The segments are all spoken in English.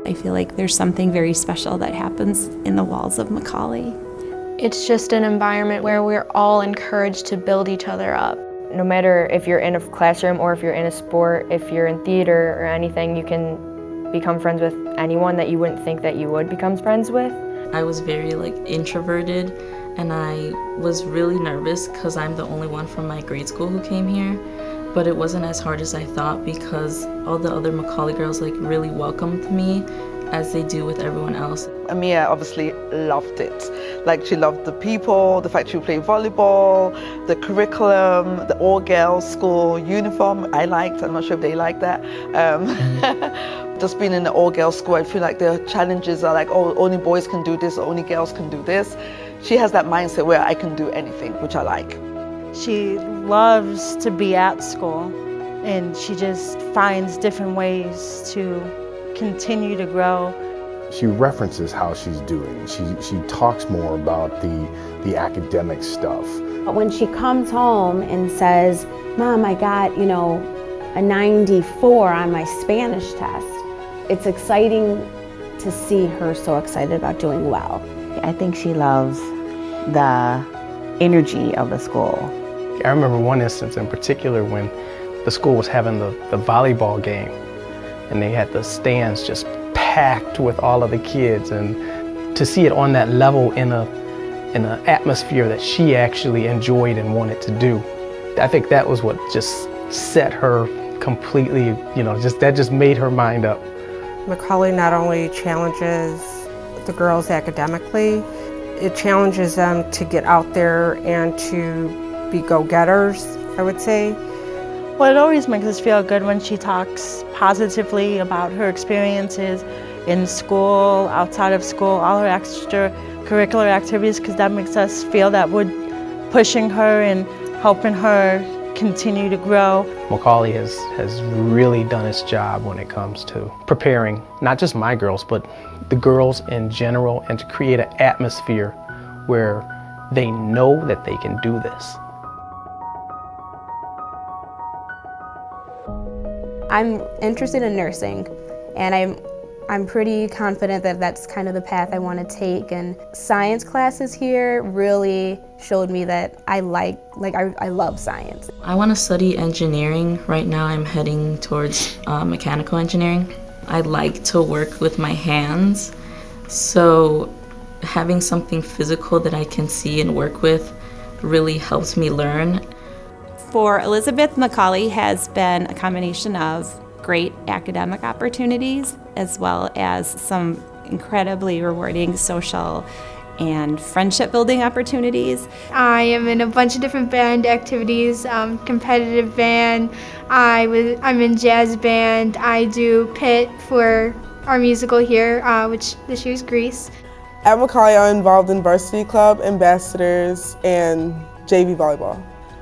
I feel like there's something very special that happens in the walls of McAuley. It's just an environment where we're all encouraged to build each other up. No matter if you're in a classroom or if you're in a sport, if you're in theater or anything, you can become friends with anyone that you wouldn't think that you would become friends with. I was very introverted, and I was really nervous because I'm the only one from my grade school who came here. But it wasn't as hard as I thought because all the other McAuley girls really welcomed me as they do with everyone else. Amia obviously loved it. She loved the people, the fact she would play volleyball, the curriculum, the all-girls school uniform I liked. I'm not sure if they liked that. Just being in an all-girls school, I feel like the challenges are oh, only boys can do this, or only girls can do this. She has that mindset where I can do anything, which I like. She loves to be at school, and she just finds different ways to continue to grow. She references how she's doing. She talks more about the academic stuff. But when she comes home and says, "Mom, I got, a 94 on my Spanish test," it's exciting to see her so excited about doing well. I think she loves the energy of the school. I remember one instance in particular when the school was having the volleyball game, and they had the stands just packed with all of the kids, and to see it on that level in an atmosphere that she actually enjoyed and wanted to do, I think that was what just set her completely, that just made her mind up. McAuley not only challenges the girls academically, it challenges them to get out there and to be go-getters, I would say. Well, it always makes us feel good when she talks positively about her experiences in school, outside of school, all her extracurricular activities, because that makes us feel that we're pushing her and helping her continue to grow. McAuley has really done its job when it comes to preparing not just my girls, but the girls in general, and to create an atmosphere where they know that they can do this. I'm interested in nursing, and I'm pretty confident that that's kind of the path I want to take, and science classes here really showed me that I love science. I want to study engineering. Right now I'm heading towards mechanical engineering. I like to work with my hands, so having something physical that I can see and work with really helps me learn. For Elizabeth, McAuley has been a combination of great academic opportunities as well as some incredibly rewarding social and friendship building opportunities. I am in a bunch of different band activities, competitive band, I'm in jazz band, I do pit for our musical here, which this year's Grease. At McAuley, I'm involved in varsity club, ambassadors, and JV volleyball.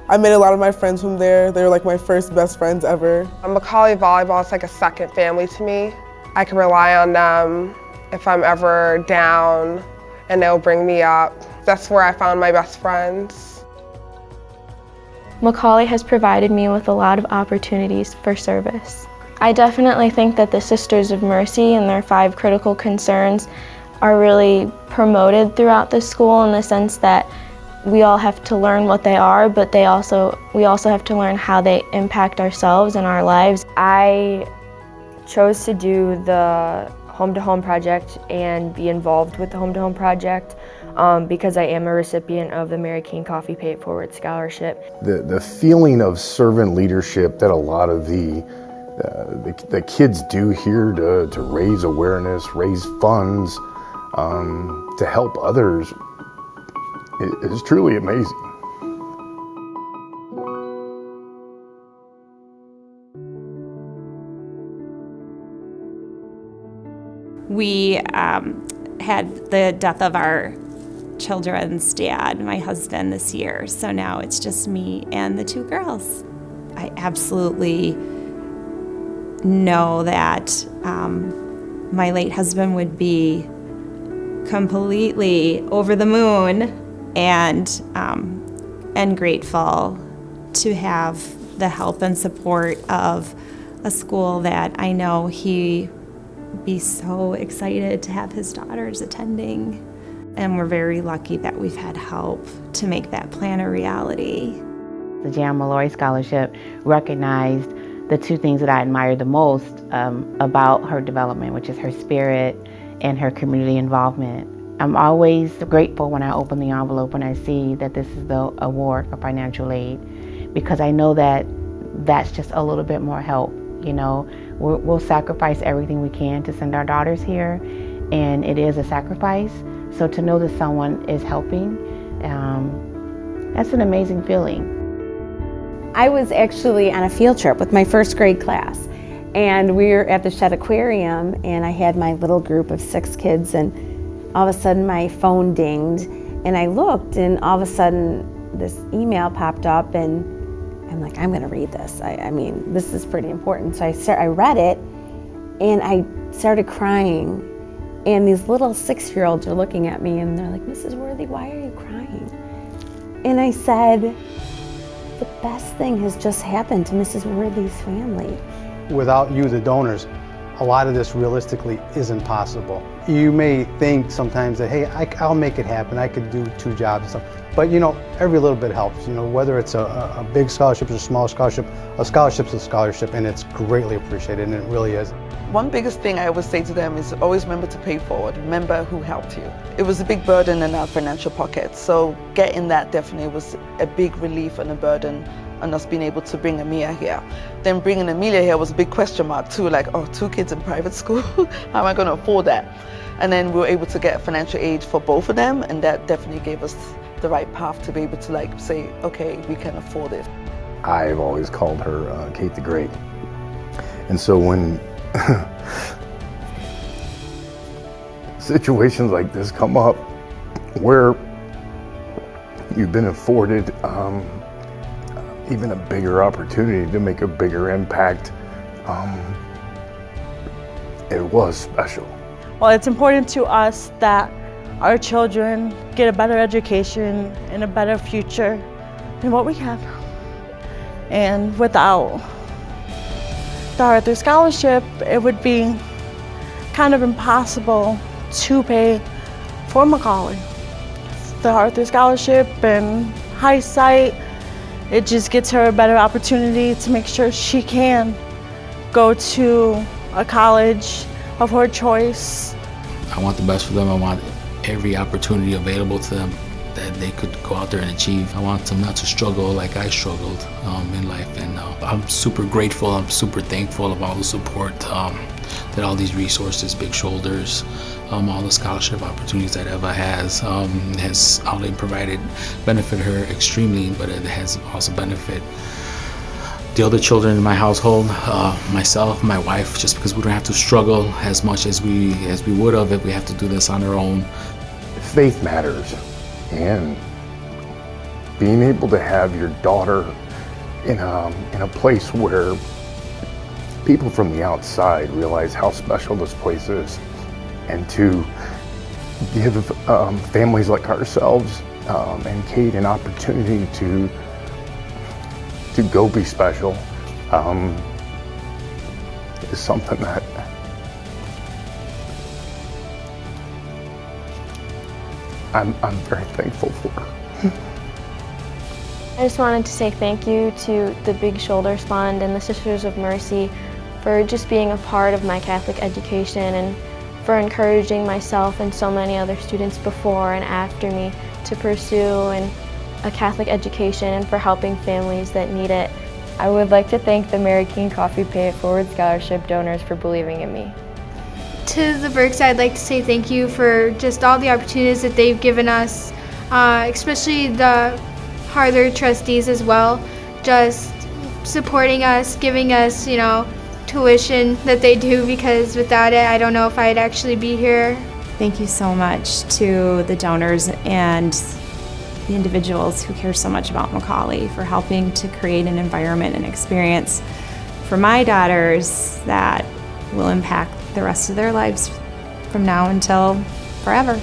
I made a lot of my friends from there. They were my first best friends ever. McAuley volleyball is like a second family to me. I can rely on them if I'm ever down, and they'll bring me up. That's where I found my best friends. McAuley has provided me with a lot of opportunities for service. I definitely think that the Sisters of Mercy and their 5 critical concerns are really promoted throughout the school, in the sense that we all have to learn what they are, but we also have to learn how they impact ourselves and our lives. I chose to do the Home to Home project and be involved with the Home to Home project because I am a recipient of the Mary King Coffee Pay It Forward Scholarship. The feeling of servant leadership that a lot of the kids do here to raise awareness, raise funds, to help others, it is truly amazing. We had the death of our children's dad, my husband, this year, so now it's just me and the 2 girls. I absolutely know that my late husband would be completely over the moon and grateful to have the help and support of a school that I know he be so excited to have his daughters attending. And we're very lucky that we've had help to make that plan a reality. The Jan McAuley Scholarship recognized the two things that I admire the most about her development, which is her spirit and her community involvement. I'm always grateful when I open the envelope and I see that this is the award for financial aid, because I know that that's just a little bit more help. You know, we'll sacrifice everything we can to send our daughters here, and it is a sacrifice. So to know that someone is helping, that's an amazing feeling. I was actually on a field trip with my first grade class, and we were at the Shed Aquarium, and I had my little group of 6 kids, and all of a sudden my phone dinged, and I looked, and all of a sudden this email popped up, and I'm like, I'm gonna read this. I mean, this is pretty important. So I read it, and I started crying, and these little 6-year-olds are looking at me, and they're like, Mrs. Worthy, why are you crying? And I said, the best thing has just happened to Mrs. Worthy's family. Without you, the donors, a lot of this realistically isn't possible. You may think sometimes that, hey, I'll make it happen, I could do 2 jobs and stuff. But you know, every little bit helps. You know, whether it's a big scholarship or a small scholarship, a scholarship's a scholarship, and it's greatly appreciated, and it really is. One biggest thing I always say to them is always remember to pay forward. Remember who helped you. It was a big burden in our financial pockets, so getting that definitely was a big relief and a burden on us being able to bring Amia here. Then bringing Amelia here was a big question mark too, like, oh, 2 kids in private school, how am I going to afford that? And then we were able to get financial aid for both of them, and that definitely gave us the right path to be able to like say, okay, we can afford it. I've always called her Kate the Great. And so when situations like this come up where you've been afforded even a bigger opportunity to make a bigger impact, it was special. Well, it's important to us that our children get a better education and a better future than what we have. And without the Arthur Scholarship, it would be kind of impossible to pay for McAuley. The Arthur Scholarship and hindsight, it just gets her a better opportunity to make sure she can go to a college of her choice. I want the best for them. I want every opportunity available to them that they could go out there and achieve. I want them not to struggle like I struggled in life, and I'm super grateful, I'm super thankful of all the support that all these resources, Big Shoulders, all the scholarship opportunities that Eva has all they provided benefit her extremely, but it has also benefit the other children in my household, myself, my wife, just because we don't have to struggle as much as we would have if we have to do this on our own. Faith matters, and being able to have your daughter in a place where people from the outside realize how special this place is, and to give families like ourselves and Kate an opportunity to go be special is something that I'm very thankful for. I just wanted to say thank you to the Big Shoulders Fund and the Sisters of Mercy for just being a part of my Catholic education, and for encouraging myself and so many other students before and after me to pursue a Catholic education, and for helping families that need it. I would like to thank the Mary King Coffee Pay It Forward Scholarship donors for believing in me. To the Burks, I'd like to say thank you for just all the opportunities that they've given us, especially the Harder trustees as well, just supporting us, giving us, tuition that they do, because without it, I don't know if I'd actually be here. Thank you so much to the donors and the individuals who care so much about McAuley for helping to create an environment and experience for my daughters that will impact the rest of their lives from now until forever.